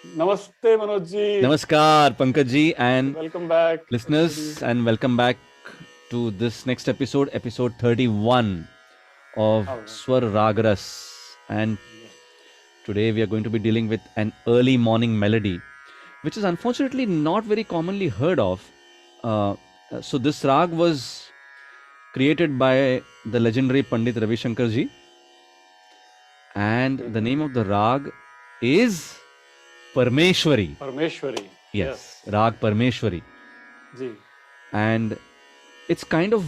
Namaste, Manoj ji. Namaskar, Pankaj ji, and Welcome back, listeners, everybody. and welcome back to this next episode, episode 31 of All right. Swar Ragras. And Yes. today we are going to be dealing with an early morning melody, which is unfortunately not very commonly heard of. So, this rag was created by the legendary Pandit Ravi Shankar ji, and the name of the rag is Parmeshwari. Parmeshwari. Yes, Rag Parmeshwari. Ji. And it's kind of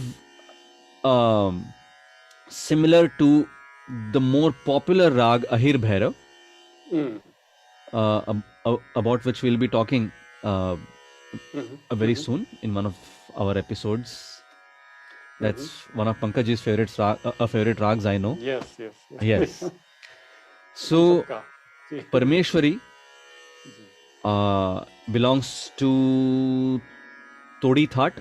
similar to the more popular rag Ahir Bhairav, about which we'll be talking very soon in one of our episodes. That's one of Pankaj's favorite rags, I know. Yes. Yes. So, Parmeshwari belongs to Todi Thaat,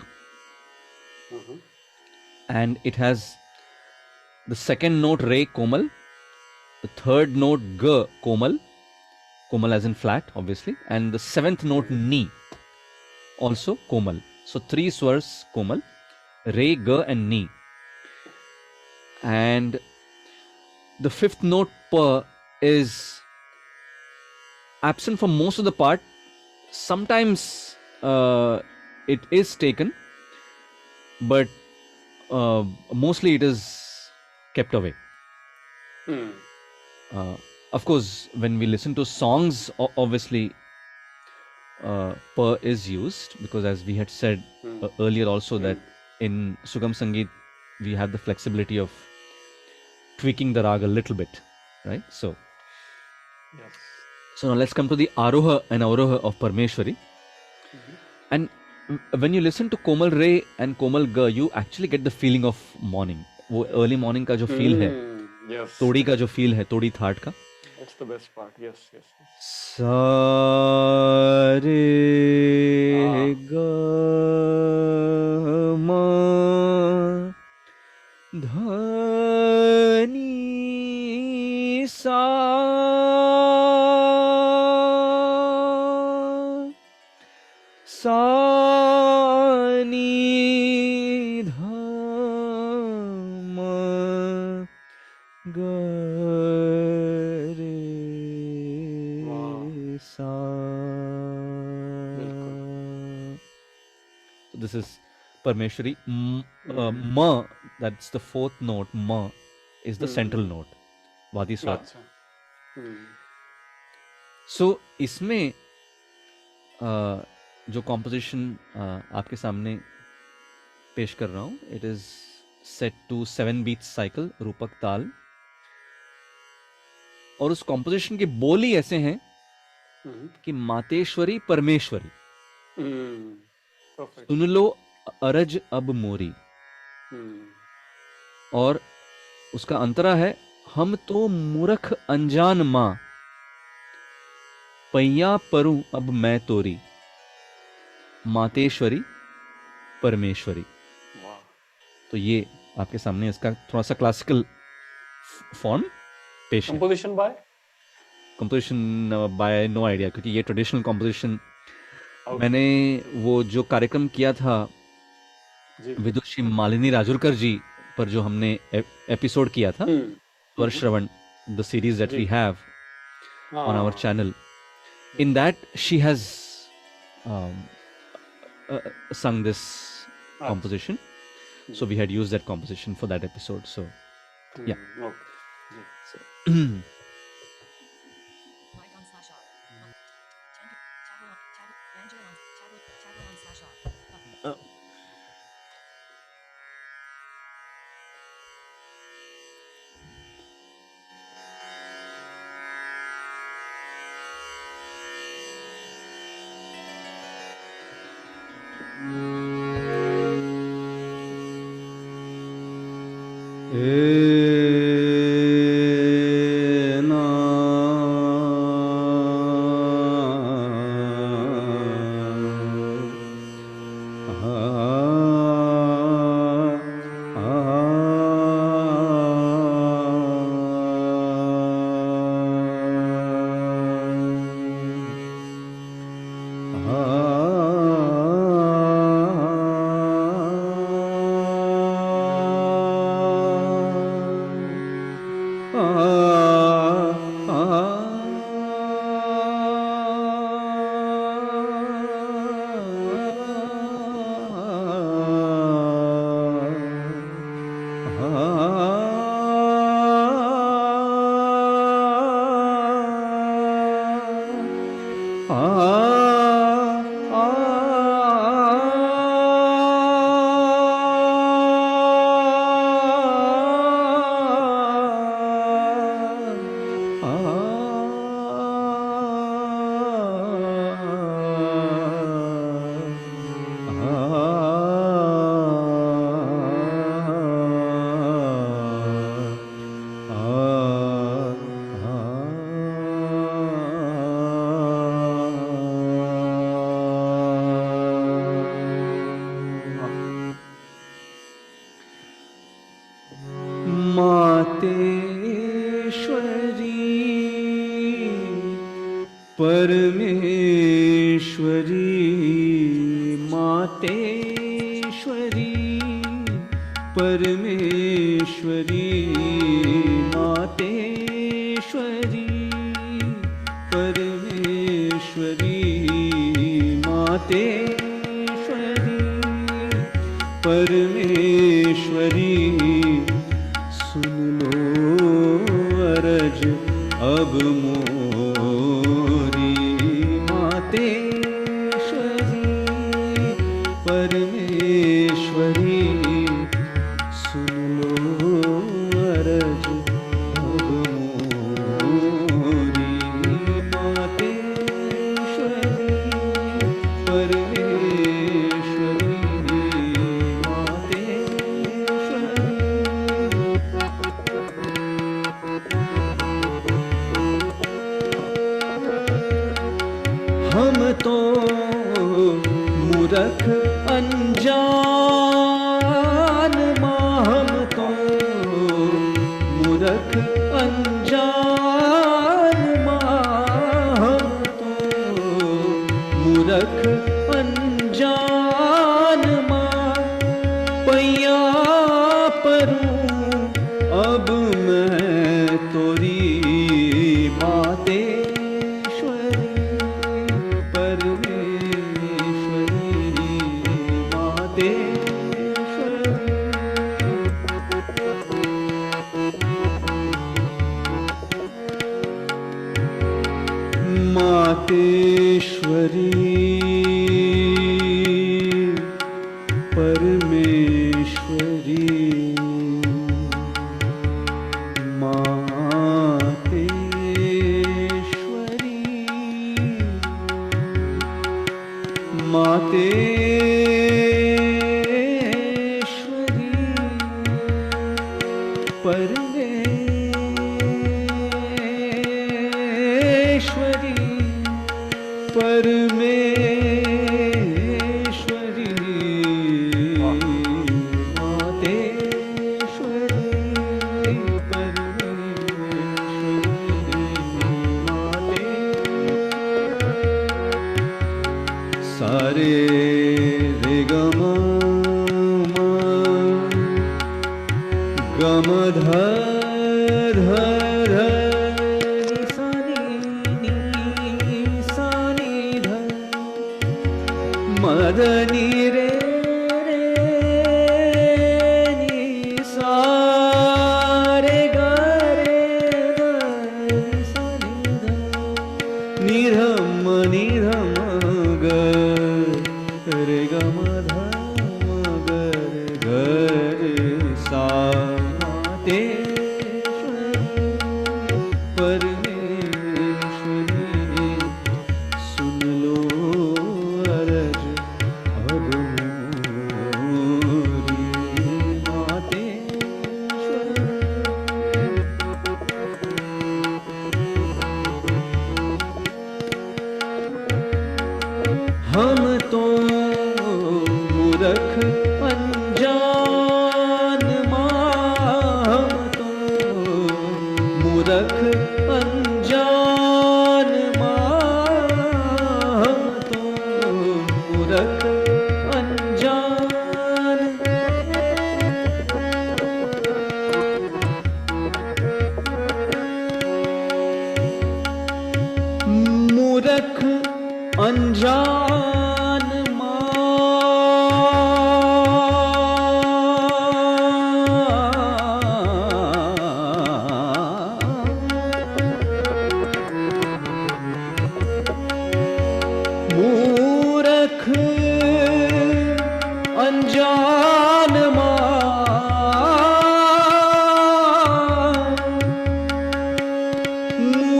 and it has the second note Re Komal, the third note G Komal, Komal as in flat, obviously, and the seventh note Ni, also Komal. So 3 swars Komal, Re, G, and Ni. And the fifth note Pa is absent for most of the part. Sometimes it is taken, but mostly it is kept away. Of course, when we listen to songs, obviously Pa is used, because as we had said earlier also that in Sugam Sangeet we have the flexibility of tweaking the rag a little bit, right? So now let's come to the Aroha and Avroha of Parmeshwari. And when you listen to Komal Re and Komal Ga, you actually get the feeling of morning. वो early morning का जो feel है, तोड़ी का जो feel है, तोड़ी that का. That's the best part. Yes. सा रे ग म ध नि सा सा नि ध म ग रे सा. So this is Parmeshwari. Ma, that's the fourth note. Ma is the central note. Vadi Swar. So इसमें जो composition आपके सामने पेश कर रहा हूँ, it is set to 7 beats cycle, रूपक ताल. और उस composition की बोली ऐसे हैं कि मातेश्वरी परमेश्वरी, सुन लो अरज अब मोरी. और उसका अंतरा है, हम तो मूर्ख अनजान माँ, पैया परूं अब मैं तोरी, मातेश्वरी परमेश्वरी. तो ये आपके सामने इसका थोड़ा सा क्लासिकल फॉर्म पेश है. कंपोजिशन बाय नो आइडिया, क्योंकि ये ट्रेडिशनल कंपोजिशन मैंने वो जो कार्यक्रम किया था विदुषी मालिनी राजुरकर जी पर, जो हमने एपिसोड किया था, Swar Shravan, the series that we have on our channel, in that she has sung this composition. So we had used that composition for that episode. So yeah.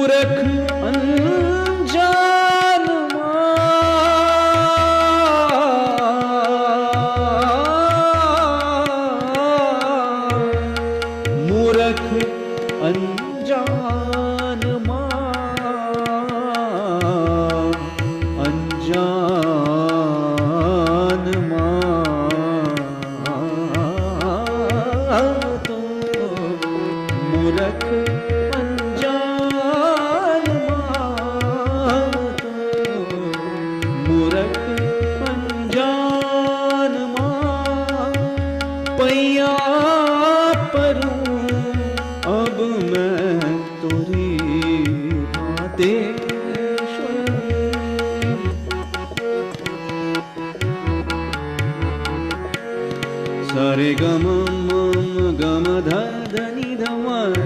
मूर्ख अनजान मूर्ख अनजान अनजान तो मूर्ख अनजान तो मूर्ख अनजान पैया परूं अब मैं तुरी बातें सारे गम गम धनी धम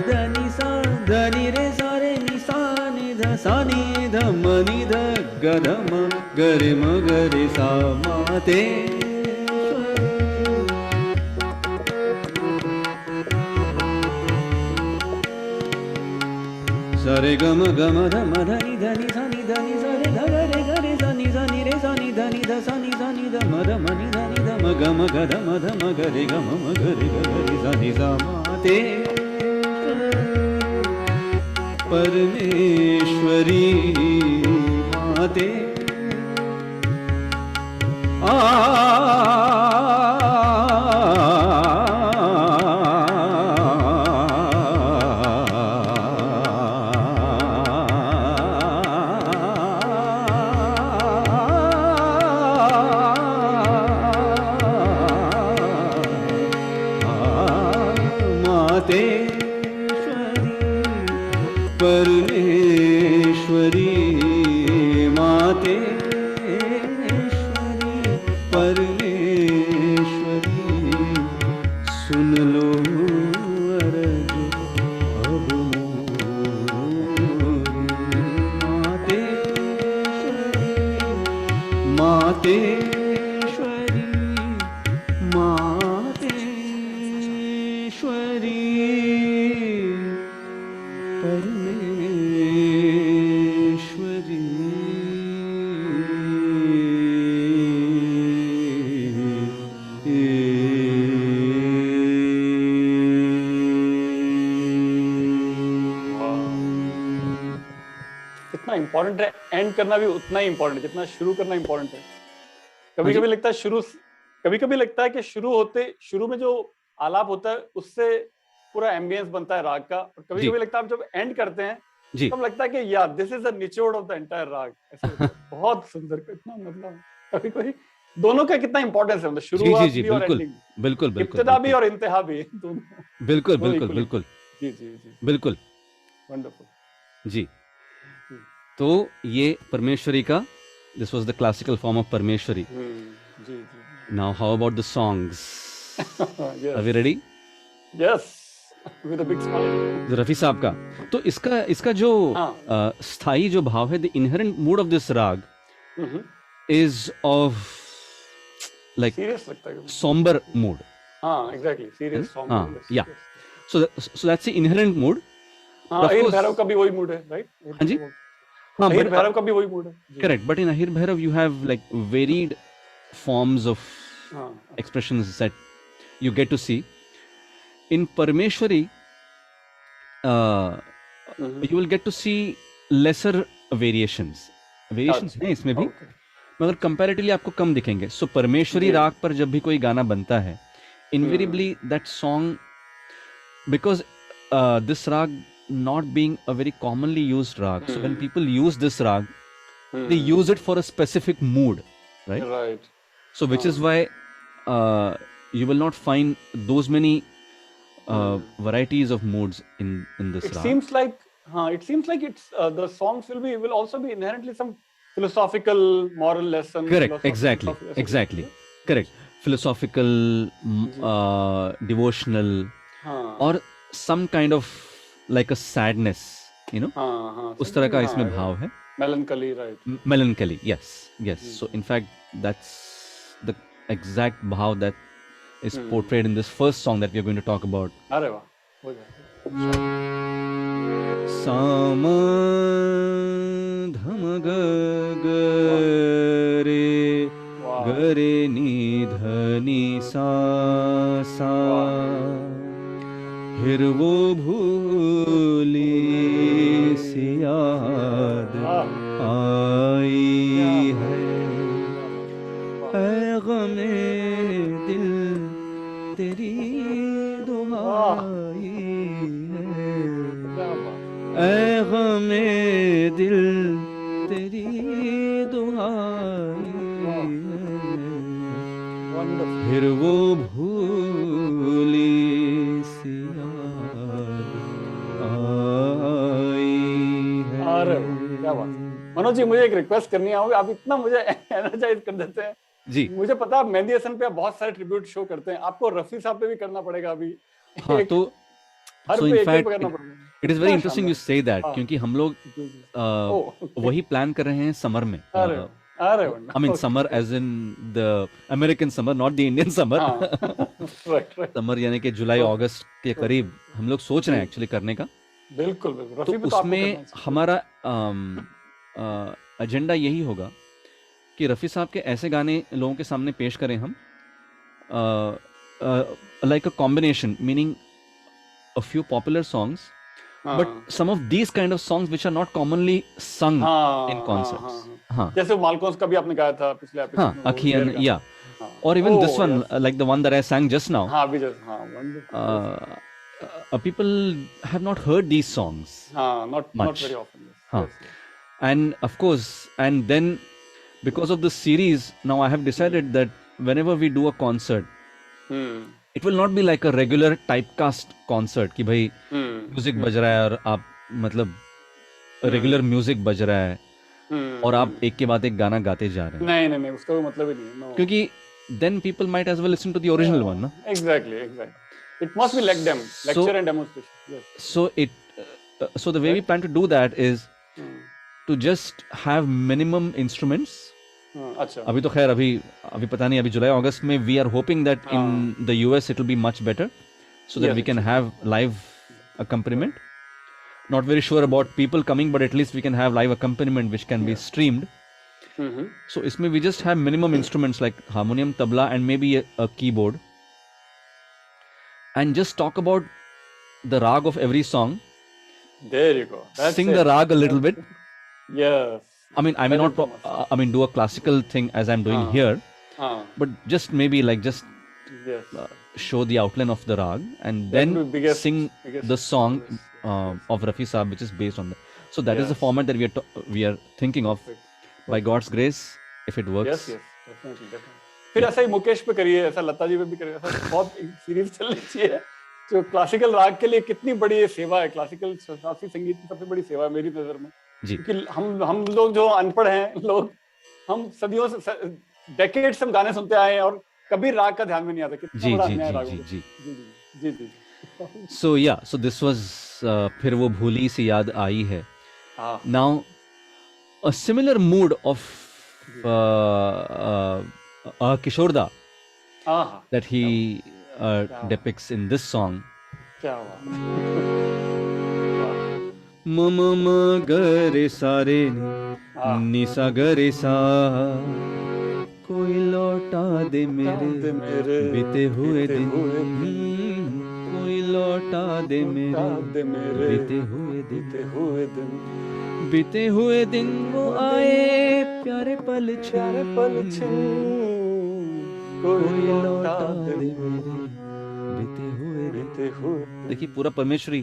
धनी सा धनी रे सारे निसा निध सानी धम निध गधम गरे मगरे सा माते सारे गम गम धम धनी धनी सानी धनी सारे धरे गरे सानी सानी रे सानी धनी ध सानी सानी धम धम नि धनी धम गम गधम धम गरे गम गरे गरे सानी सा माते परमेश्वरी माते परमेश्वरी मातेश्वरी परमेश्वरी सुन लो अरज अब मोरी मातेश्वरी मातेश्वरी परमेश्वरी कितना इम्पोर्टेंट है, एंड करना भी उतना ही इम्पोर्टेंट है जितना शुरू करना इम्पोर्टेंट है। कभी कभी लगता है शुरू में जो आलाप होता है उससे पूरा एम्बियंस बनता है राग का, और कभी कभी लगता है आप जब एंड करते हैं तब लगता है कि यार दिस इज द निचोड़ ऑफ द एंटायर राग। ऐसे बहुत सुंदर, कितना मतलब कभी कोई दोनों का कितना इंपॉर्टेंस है, मतलब शुरुआत भी और एंडिंग, बिल्कुल इब्तिदा भी और इंतहा भी, दोनों बिल्कुल बिल्कुल बिल्कुल जी जी जी बिल्कुल वंडरफुल जी। तो ये परमेश्वरी का, this was the classical form of Parameshwari. जी जी। Now how about the songs? Are we ready? Yes, with a big smile. Rafi साहब का तो इसका जो स्थायी जो भाव है, the inherent mood of this raga is of like serious लगता है, somber mood. Exactly, serious song. Yeah. So that's the inherent mood. Ahir Bhairav का भी वही मूड है, राइट? हाँ जी, अहिर भैरव का भी वही मूड है। Correct, but in Ahir Bhairav you have like varied forms of expressions that you get to see. In Parmeshwari, you will get to see lesser variations हैं इसमें भी, मगर comparatively आपको कम दिखेंगे। So परमेश्वरी राग पर जब भी कोई गाना बनता है, invariably that song, because this rag not being a very commonly used rag, so when people use this rag, they use it for a specific mood, right? So which is why you will not find those many varieties of moods in this rag. It seems like it's the songs will also be inherently some philosophical moral lesson. Correct, exactly. Correct. Philosophical, devotional, or some kind of like a sadness, you know, उस तरह का इसमें भाव है। Melancholy, right? Melancholy, yes. So in fact, that's the exact bhav that is portrayed in this first song that we are going to talk about. अरे वाह, हो जाए। साम धम ग ग रे ग रे नि ध नि सा सा फिर वो भूली सी याद आई है ऐ गमे दिल तेरी दुहाई है ऐ गमे दिल तेरी दुहाई है फिर वो भूली सी याद आई है। अरे क्या बात। मनोज जी मुझे एक रिक्वेस्ट करनी है, आप इतना मुझे एनर्जाइज कर देते हैं जी। मुझे पता है मेहंदी हसन पे आप बहुत सारे ट्रिब्यूट शो करते हैं, आपको रफी साहब पे भी करना पड़ेगा अभी। हाँ तो हर पे एक करना पड़ेगा। It is very interesting you say that, क्योंकि हम लोग वही प्लान कर रहे हैं समर में। I mean summer as in the American summer, not the Indian summer. Summer यानी कि जुलाई अगस्त के करीब हम लोग सोच रहे हैं एक्चुअली करने का। बिल्कुल बिल्कुल। तो उसमें हमारा एजेंडा यही होगा कि रफ़ी साहब के ऐसे गाने लोगों के सामने पेश करें हम, like a combination, meaning a few popular songs, but some of these kind of songs which are not commonly sung in concerts. जैसे मालकोस का भी आपने गाया था पिछले एपिसोड में, Akhiyan, yeah, or even this one, like the one that I sang just now. People have not heard these songs not very often. Yes. And of course, and then because of the series, now I have decided that whenever we do a concert, it will not be like a regular typecast concert कि भाई music बज रहा है और आप मतलब regular music बज रहा है और आप एक के बाद एक गाना गाते जा रहे हैं। नहीं उसका मतलब ही नहीं, क्योंकि then people might as well listen to the original one, no? Exactly. It must be like them, lecture and demonstration. Yes. So the way we plan to do that is to just have minimum instruments. अच्छा। अभी तो खैर अभी पता नहीं, अभी जुलाई अगस्त में we are hoping that in the US it will be much better, so that we can have live accompaniment. Not very sure about people coming, but at least we can have live accompaniment which can be streamed. So इसमें we just have minimum instruments like harmonium, tabla, and maybe a keyboard, and just talk about the rag of every song. There you go. Sing the rag a little bit. Yes. I mean, I may not do a classical thing as I'm doing here, but just maybe like just show the outline of the rag and then sing the song of Rafi Saab, which is based on that. So that is the format that we are thinking of. By God's grace, if it works. Yes, definitely. फिर ऐसा ही मुकेश पे करिए, ऐसा लता जी पे भी करिए, ऐसा बहुत सीरीज चलनी चाहिए जो क्लासिकल राग के लिए कितनी बड़ी सेवा है। क्लासिकल शास्त्रीय संगीत की सबसे बड़ी सेवा है मेरी नजर में, क्योंकि हम लोग जो अनपढ़ हैं लोग, हम सदियों से डेकेड्स हम गाने सुनते आए हैं और कभी राग का ध्यान में नहीं आता। कितना बड़ा अन्याय राग है। जी। So this was फिर वो भूली सी याद आई है। Now a similar mood of Kishore Da that he depicts in this song. Mama ma gare sare ni sa gare sa, कोई लौटा दे मेरे बीते हुए दिन, कोई लौटा दे मेरे बीते हुए दिन वो आए प्यारे पल छिन, कोई लौटा दे मेरे बीते हुए। देखिए पूरा परमेश्वरी।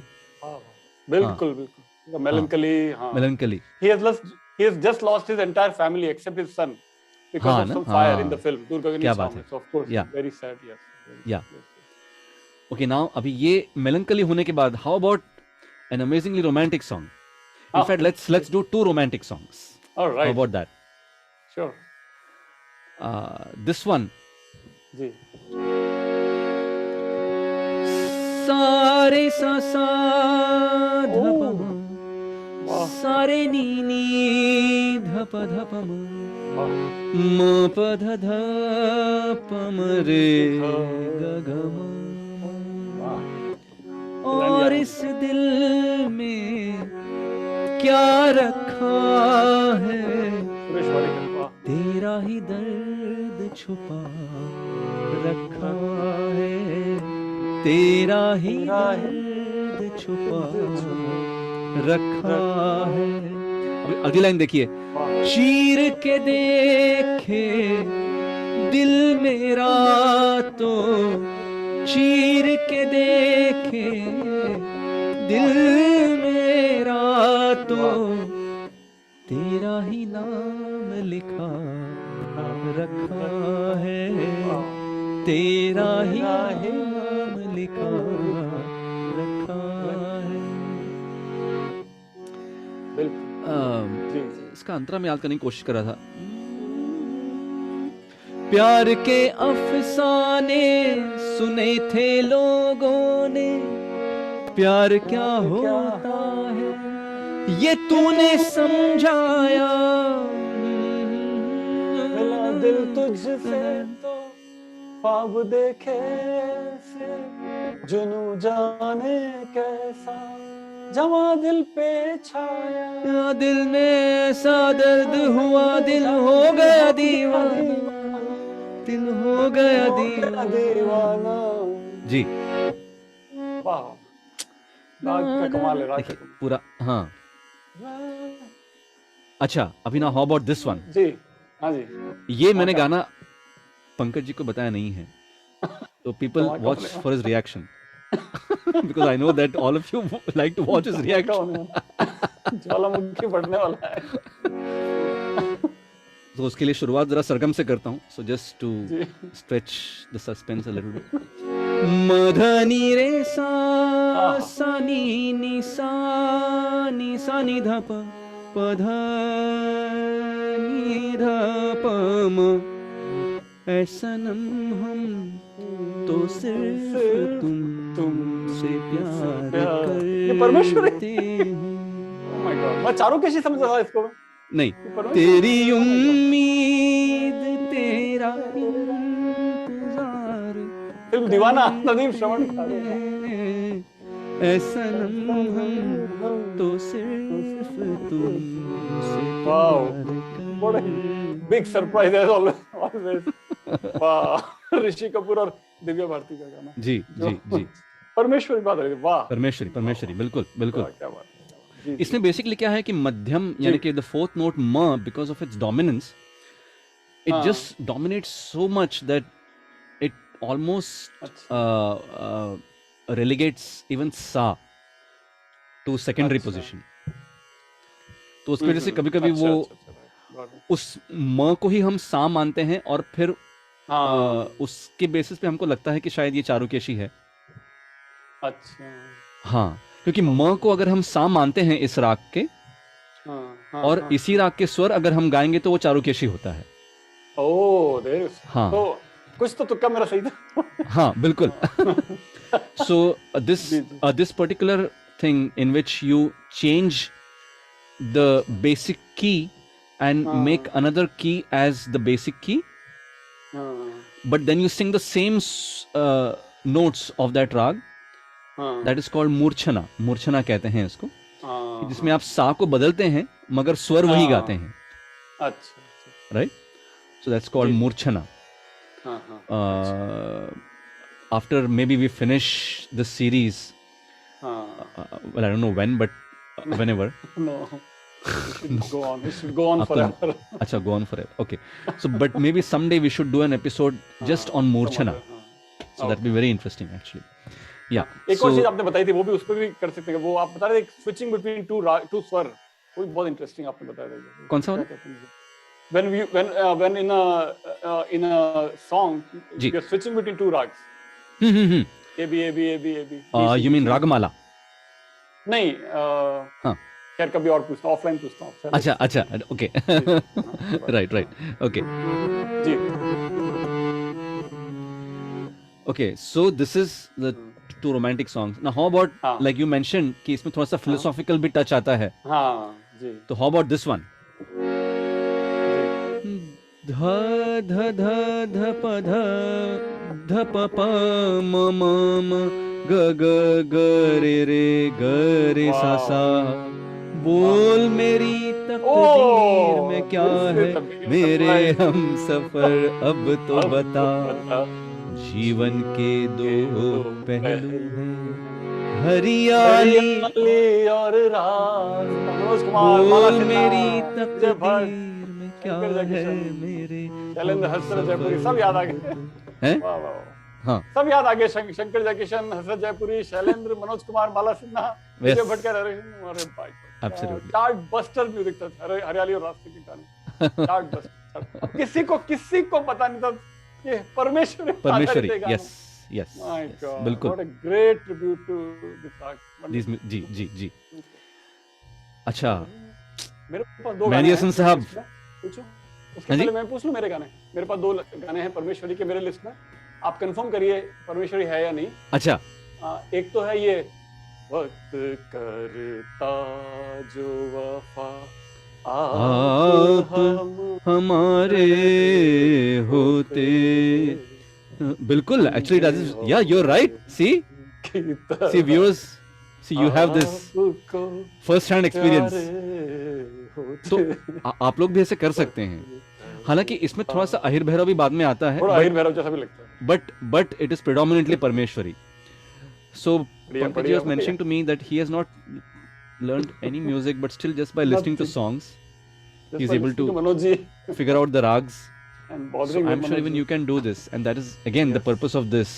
बिल्कुल melancholy. He has just lost his entire family except his son because of some fire in the film Durgagani song. So of course very sad. Yes. Okay, now अभी ये melancholy होने के बाद how about an amazingly romantic song? In fact, let's do 2 romantic songs. All right. How about that? Sure. This one. जी. सारे सा सा धप सारे नी नी धप धप म प ध ध प म रे ग ग म और इस दिल में क्या रखा है, तेरा ही दर्द छुपा रखा है, तेरा ही दर्द छुपा रखा है। अभी अगली लाइन देखिए, चीर के देखे दिल मेरा तो, चीर के देखे दिल मेरा तो, तेरा ही नाम लिखा रखा है, तेरा ही नाम लिखा रखा है। इसका अंतरा में याद करने की कोशिश कर रहा था। प्यार के अफसाने सुने थे लोगों ने, प्यार क्या होता है ये तूने समझाया, मिला दिल तुझसे तो ख्वाब देखे से, जुनू जाने कैसा जवा दिल पे छाया, दिल में ऐसा दर्द हुआ, दिल हो गया दीवाना, दिल हो गया दीवाना। जी वाह, राग का कमाल है, राग का पूरा। हाँ अच्छा, अभी ना हाउ अबाउट दिस वन। जी हाँ जी, ये मैंने गाना पंकज जी को बताया नहीं है, तो people watch for his reaction, because I know that all of you like to watch his reaction. ज्वालामुखी बढ़ने वाला है। तो उसके लिए शुरुआत जरा सरगम से करता हूँ, so just to stretch the suspense a little bit. Madhani रे सा सा नी सा नी ध प ध नी ध प म, ऐ सनम हम तो सिर्फ तुमसे प्यार करते हैं। Oh my God, मैं चारों कैसे समझ रहा था इसको? नहीं, तेरी उम्मीद तेरा इंतजार, फिल्म दीवाना नदीम श्रवण, ऐसा हम तो सिर्फ तुमसे प्यार करते। बिग सरप्राइज है ऑलवेज। वाह, ऋषि कपूर और दिव्या भारती का गाना। जी जी जी, परमेश्वरी बात है। वाह, परमेश्वरी परमेश्वरी, बिल्कुल बिल्कुल। क्या बात। इसमें बेसिकली क्या है कि मध्यम यानी कि द फोर्थ नोट म, because of its dominance, it just dominates so much that it almost relegates even सा to secondary position. तो उसकी वजह से कभी कभी वो उस म को ही हम सा मानते हैं और फिर उसके बेसिस पे हमको लगता है कि शायद ये चारुकेशी है। अच्छा, हाँ, क्योंकि म को अगर हम सा मानते हैं इस राग के, और इसी राग के स्वर अगर हम गाएंगे तो वो चारुकेशी होता है। ओह, हाँ, तो कुछ तो तुक्का मेरा सही था। हाँ बिल्कुल। So this particular thing in which you change the basic key and make another key as the basic key, but then you sing the same notes of that rag, that is called मूर्छना। मूर्छना कहते हैं इसको, जिसमें आप सा को बदलते हैं मगर स्वर वही गाते हैं। अच्छा, right? So that's called मूर्छना. After maybe we finish the series, well, I don't know when, but whenever. No, we should go on forever. Acha, go on forever. Okay. So, but maybe someday we should do an episode just on मूर्छना. So that would be very interesting actually. Yeah. एक और चीज आपने बताई थी, वो भी उस पर भी कर सकते हैं। वो आप बता रहे थे switching between two स्वर, वो भी बहुत इंटरेस्टिंग आपने बताया था। कौन सा वाला? When in a song you're switching between two rags. A B A B A B A B. You mean Ragamala? नहीं, खैर कभी और पूछता हूँ, ऑफलाइन पूछता हूँ। अच्छा अच्छा, ओके, राइट, ओके जी, okay. So this is the two romantic songs. Now how about like you mentioned कि इसमें थोड़ा सा philosophical भी टच आता है। हाँ जी। तो how about this one? ध ध ध ध प ध ध प प म म म ग ग ग रे ग रे सा सा, बोल मेरी तकदीर में क्या है मेरे हम सफर, अब तो बता। जीवन के दो पहलू हैं, हरियाली और रात। मनोज कुमार, बोल मेरी तकदीर में क्या है मेरे, शैलेंद्र, हसरत जयपुरी, सब याद आ गए हैं। वाह वाह, हाँ सब याद आ गए। शंकर जयकिशन, हसरत जयपुरी, शैलेंद्र, मनोज कुमार, माला सिन्हा, विजय भटकर, अरे भाई एब्सोल्युटली चार्ट बस्टर म्यूजिक था। हरियाली और रास्ते के गाने चार्ट बस्टर। किसी को पता नहीं था ये परमेश्वरी। यस यस, बिल्कुल। What a great tribute to this art. जी जी जी। अच्छा, मेरे पास दो मेहदी हसन साहब, पूछो उसके पहले मैं पूछ लूं मेरे गाने। मेरे पास 2 गाने हैं परमेश्वरी के मेरे लिस्ट में, आप कंफर्म करिए परमेश्वरी है या नहीं। अच्छा, एक तो है ये, वक्त करता जो वफा आप हमारे होते। बिल्कुल, actually that is, yeah you are right. See viewers, see you have this first hand experience, तो आप लोग भी ऐसे कर सकते हैं। हालांकि इसमें थोड़ा सा अहिर भैरव भी बाद में आता है, थोड़ा अहिर भैरव जैसा भी लगता है, but it is predominantly Parmeshwari. So Pankaj was mentioning to me that he has not learned any music, but still just by listening to songs, he's able to figure out the rags. So I'm sure even you can do this, and that is again the purpose of this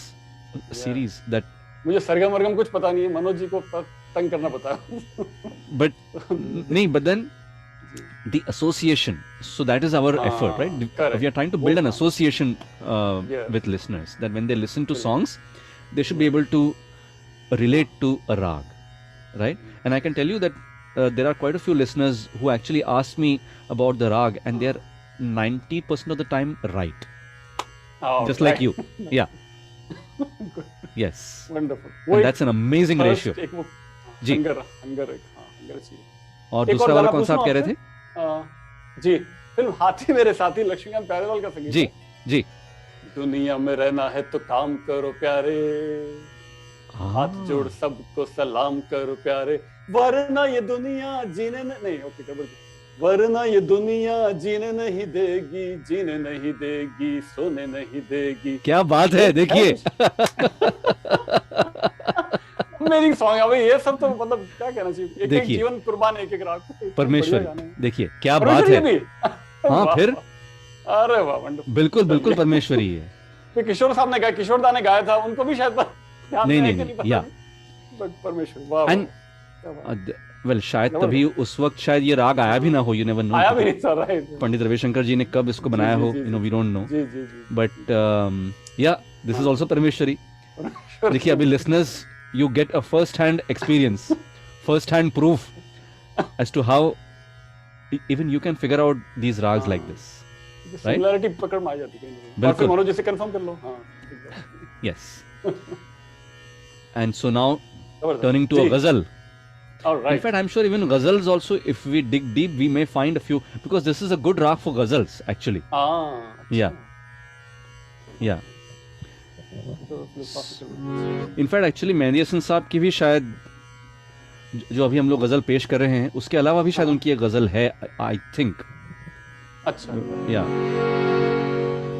series. That मुझे सरगम वरगम कुछ पता नहीं है, मनोज जी को तंग करना पता है। but then the association. So that is our effort, right? Correct. We are trying to build an association with listeners, that when they listen to songs, they should be able to relate to a rag, right? And I can tell you that there are quite a few listeners who actually ask me about the rag, and they are 90% of the time right. Just like you. Yeah. Yes. Wonderful. And that's an amazing ratio. जी. और दूसरा वाला कौन सा आप कह रहे थे? जी, film हाथी मेरे साथी, लक्ष्मीकांत प्यारेलाल का संगीत। जी जी। दुनिया में रहना है तो काम करो प्यारे, हाथ जोड़ सबको सलाम करो प्यारे, वरना ये दुनिया जीने नहीं, ओके, वरना ये दुनिया जीने नहीं देगी, जीने नहीं देगी, सोने नहीं देगी। क्या बात है, देखिए। मेरी सॉन्ग है भाई, ये सब तो मतलब क्या कहना चाहिए, एक जीवन कुर्बान, एक राग। परमेश्वरी, देखिए क्या बात है। हाँ फिर, अरे वाह, वंडरफुल। बिल्कुल बिल्कुल परमेश्वरी है। तो किशोर साहब ने गाया, किशोर दा ने गाया था, उनको भी शायद नहीं, या परमेश्वरी, वाह। एंड वेल, शायद तभी उस वक्त शायद ये राग आया भी ना हो, यू नेवर नो। आया भी नहीं सर, राइट। पंडित रविशंकर जी ने कब इसको बनाया हो, you know, we don't know, but yeah this is also Parameshwari. देखिए, अभी listeners, you get a first hand experience, first hand proof as to how even you can figure out these rags like this, right? Similarity पकड़ में आ जाती है, और फिर मनोज जी से confirm कर लो। हाँ, yes। And so now turning to a ghazal. All right. In fact, I'm sure even ghazals also, if we dig deep, we may find a few, because this is a good rag for ghazals actually. Yeah. In fact actually Mehdi Hasan साहब की भी शायद, जो अभी हम लोग गजल पेश कर रहे हैं, उसके अलावा भी शायद उनकी एक गजल है, आई थिंक। अच्छा, yeah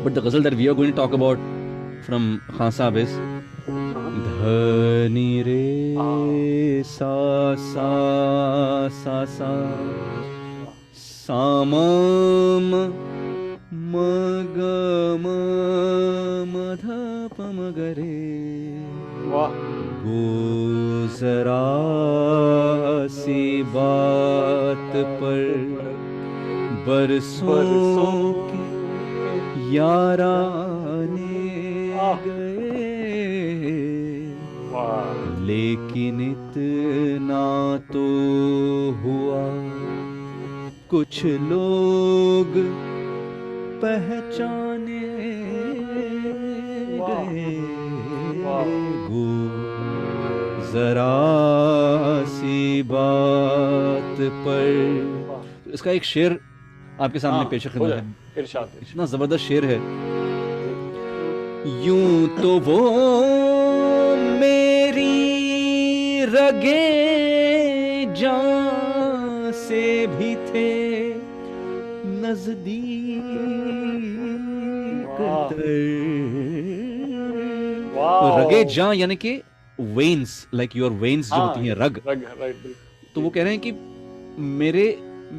but the ghazal that we are going to talk about from Khan साहब इज धनी रे सा सा सा सा सामम मगम मध पमगरे, गुजरा सी बात पर बरसों के याराने गए, लेकिन इतना तो हुआ, कुछ लोग पहचाने गए, जरा सी बात पर। इसका एक शेर आपके सामने पेश करना है, इतना जबरदस्त शेर है। यूं तो वो मेरी रगे जान से भी थे नजदीक तर। तो रगे जान यानी कि वेन्स, लाइक योर वेन्स जो होती हैं, रग। तो वो कह रहे हैं कि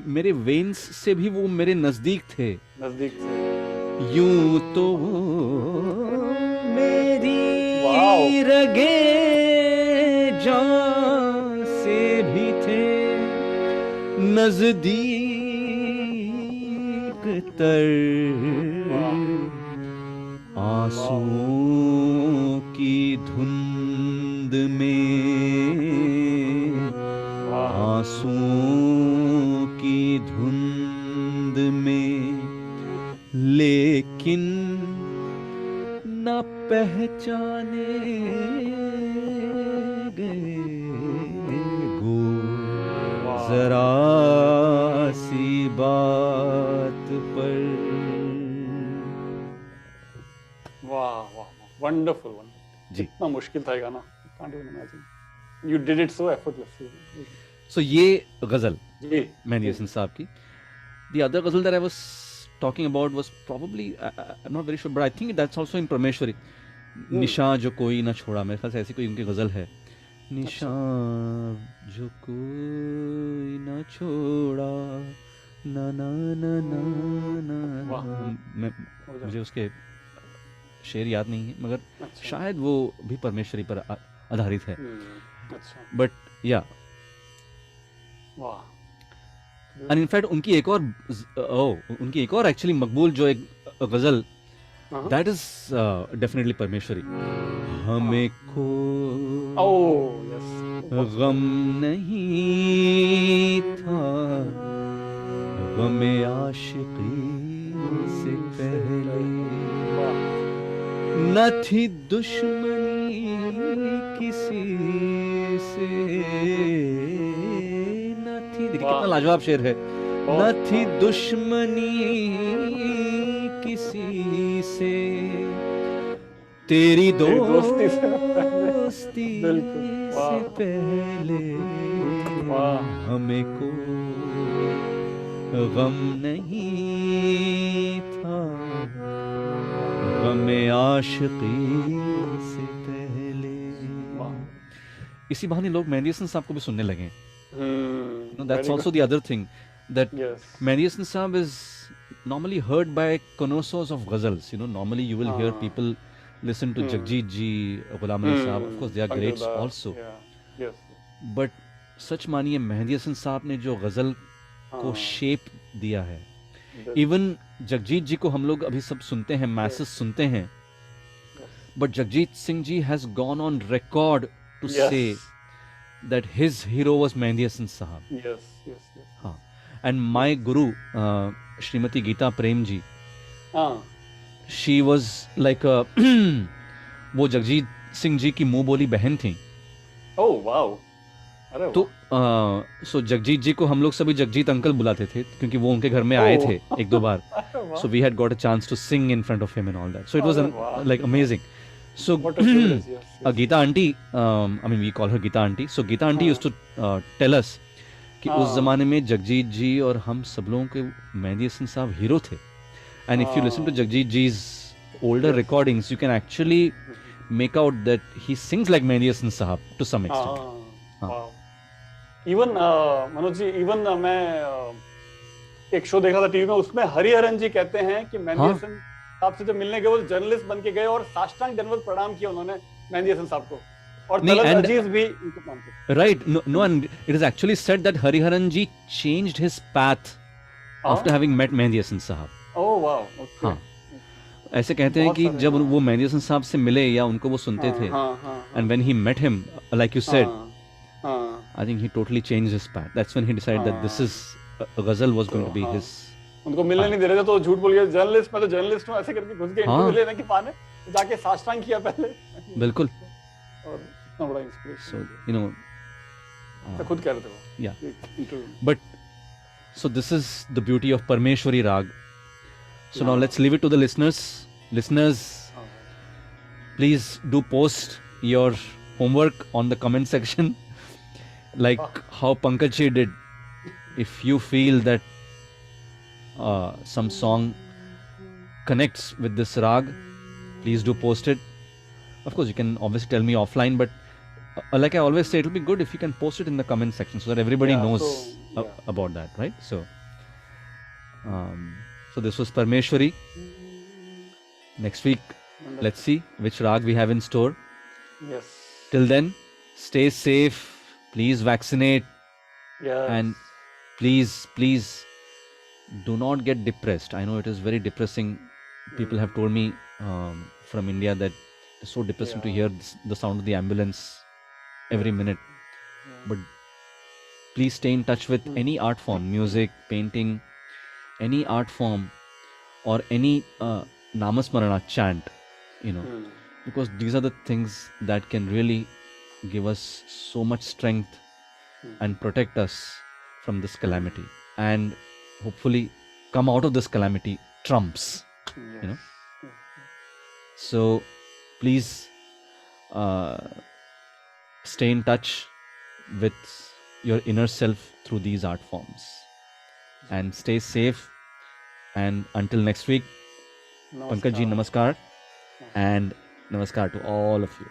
मेरे वेन्स से भी वो मेरे नजदीक थे। यूं तो वो मेरी रगे जान से भी थे नजदीक तर। आंसुओं की धुंध में, आंसुओं की धुंध में, लेकिन न पहचाने गए गो जरा सी बात पर। वाह वाह, वंडरफुल जी। इतना मुश्किल था ये गाना, can't even imagine. You did it so effortlessly. So ये गजल मेहंदी हसन साहब की। The other ghazal that I was talking about was probably, I'm not very sure, but I think that's also in Parmeshwari. निशा जो कोई ना छोड़ा, मेरे ख्याल से ऐसी कोई उनकी गजल है। निशा जो कोई ना छोड़ा, ना ना ना ना ना। मुझे उसके शेर याद नहीं है, मगर शायद वो भी परमेश्वरी पर आधारित है। बट या एंड इनफैक्ट उनकी एक और एक्चुअली मकबूल जो एक गजल, दैट इज डेफिनेटली परमेश्वरी। हमें को गम नहीं था, गमे आशिकी से पहले, न थी दुश्मनी किसी से, न थी, देखिए कितना लाजवाब शेर है। न थी दुश्मनी किसी से, तेरी दोस्ती से पहले, हमें को गम नहीं था, गमे आशिकी से पहले। इसी बहाने लोग मेहंदी हसन साहब को भी सुनने लगे। That's also the other thing, that Mehndi Hasan Sahab is normally heard by connoisseurs of ghazals. Normally you will hear people listen to Jagjit Ji, Ghulam Ali Sahab. Of course, they are greats also. But सच मानिए मेहंदी हसन साहब ने जो गजल को shape दिया है, even Jagjit जी को हम लोग अभी सब सुनते हैं, मैसेज सुनते हैं, but Jagjit Singh ji has gone on record to say that his hero was Mehndi Hasan Sahab. Yes. हाँ, and my guru, Srimati Geeta Prem ji, she was like a वो जगजीत सिंह जी की मुंह बोली बहन थी। Oh wow. तो सो जगजीत जी को हम लोग सभी जगजीत अंकल बुलाते थे, क्योंकि वो उनके घर में आए थे एक दो बार। So we had got a chance to sing in front of him and all that. So it was like amazing. So Geeta aunty, I mean we call her Geeta aunty. So Geeta aunty used to tell us कि उस जमाने में जगजीत जी और हम सब लोगों के मेहंदी हसन साहब हीरो थे। And if you listen to Jagjit ji's older recordings, you can actually make out that he sings like Mehndi Hasan Sahab to some extent. Wow. Even Manoj ji, even मैं एक शो देखा था टीवी में, उसमें हरिहरन जी कहते हैं कि मेहंदी हसन साहब से जब मिलने गए वो जर्नलिस्ट बन के गए और साष्टांग दंडवत प्रणाम किया उन्होंने मेहंदी हसन साहब को, और तलत अजीज भी उनको मानते। Right, no, and it is actually said that Hariharan ji changed his path after having met Mehndi Hasan Sahab. Oh wow, okay. हाँ, ऐसे कहते हैं कि जब वो मेहंदी हसन साहब से मिले या उनको वो सुनते थे, and when he met him, like you said, I think he totally changed his path. That's when he decided that this is a ghazal was going to be his. उनको मिलने नहीं दे रहे थे तो झूठ बोल गया, जर्नलिस्ट, मैं तो जर्नलिस्ट हूँ, ऐसे करके घुस गए इंटरव्यू लेने के बहाने, जाके साष्टांग किया पहले। बिल्कुल। और इतना बड़ा इंस्पिरेशन। So you know, खुद कह रहे थे वो। Yeah. But so this is the beauty of Parmeshwari Rag. So now let's leave it to the listeners. Listeners, please do post your homework on the comment section like how Pankaj ji did. If you feel that some song connects with this rag, please do post it. Of course, you can obviously tell me offline, but like I always say, it'll be good if you can post it in the comment section so that everybody knows about that, right? So this was Parmeshwari. Next week, let's see which rag we have in store. Yes. Till then, stay safe. Please vaccinate. Yes. And please do not get depressed. I know it is very depressing. People have told me from India that it's so depressing to hear the sound of the ambulance every minute. But please stay in touch with any art form, music, painting, any art form, or any namasmarana chant, because these are the things that can really give us so much strength and protect us from this calamity, and hopefully come out of this calamity trumps. So please stay in touch with your inner self through these art forms, and stay safe. And until next week, Pankaj ji, namaskar, and namaskar to all of you.